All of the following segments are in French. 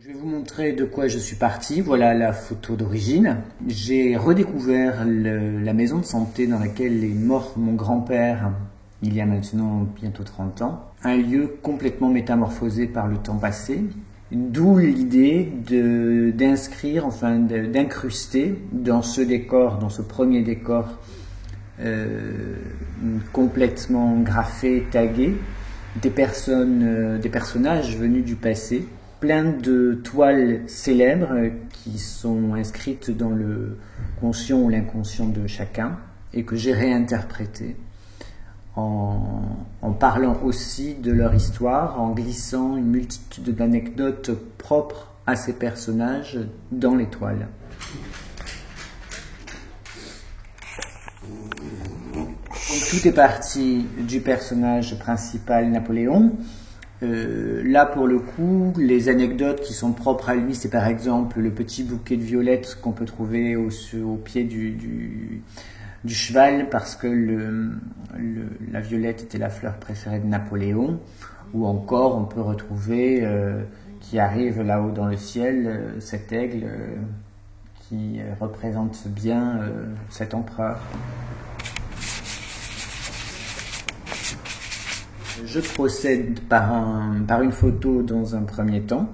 Je vais vous montrer de quoi je suis parti. Voilà la photo d'origine. J'ai redécouvert la maison de santé dans laquelle est mort mon grand-père il y a maintenant bientôt 30 ans. Un lieu complètement métamorphosé par le temps passé. D'où l'idée d'inscrire, enfin d'incruster dans ce décor, dans ce premier décor complètement graffé, tagué, des personnages venus du passé. Plein de toiles célèbres qui sont inscrites dans le conscient ou l'inconscient de chacun et que j'ai réinterprétées en parlant aussi de leur histoire, en glissant une multitude d'anecdotes propres à ces personnages dans les toiles. Donc, tout est parti du personnage principal Napoléon. Là, pour le coup, les anecdotes qui sont propres à lui, c'est par exemple le petit bouquet de violettes qu'on peut trouver au pied du cheval, parce que la violette était la fleur préférée de Napoléon. Ou encore, on peut retrouver, qui arrive là-haut dans le ciel, cet aigle qui représente bien cet empereur. Je procède par une photo dans un premier temps.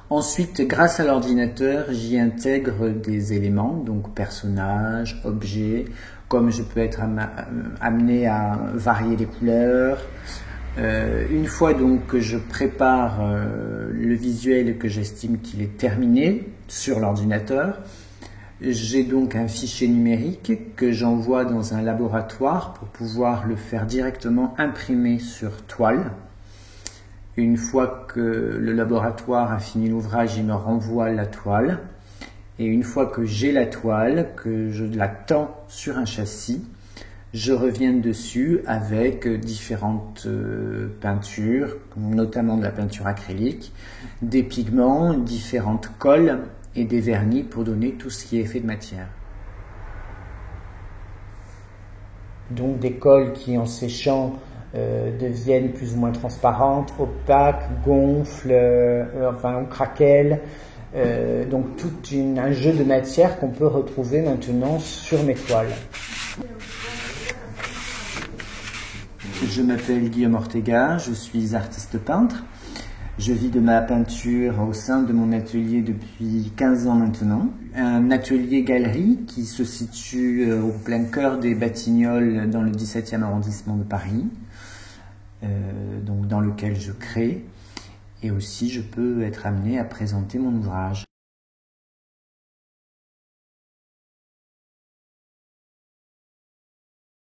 Ensuite, grâce à l'ordinateur, j'y intègre des éléments, donc personnages, objets, comme je peux être amené à varier les couleurs. Une fois donc que je prépare le visuel et que j'estime qu'il est terminé sur l'ordinateur, j'ai donc un fichier numérique que j'envoie dans un laboratoire pour pouvoir le faire directement imprimer sur toile. Une fois que le laboratoire a fini l'ouvrage, il me renvoie la toile. Et une fois que j'ai la toile, que je la tends sur un châssis, je reviens dessus avec différentes peintures, notamment de la peinture acrylique, des pigments, différentes colles et des vernis pour donner tout ce qui est effet de matière. Donc des colles qui, en séchant, deviennent plus ou moins transparentes, opaques, gonflent, enfin craquellent. Donc tout un jeu de matière qu'on peut retrouver maintenant sur mes toiles. Je m'appelle Guillaume Ortega, je suis artiste peintre. Je vis de ma peinture au sein de mon atelier depuis 15 ans maintenant. Un atelier-galerie qui se situe au plein cœur des Batignolles dans le 17e arrondissement de Paris, donc dans lequel je crée. Et aussi, je peux être amené à présenter mon ouvrage.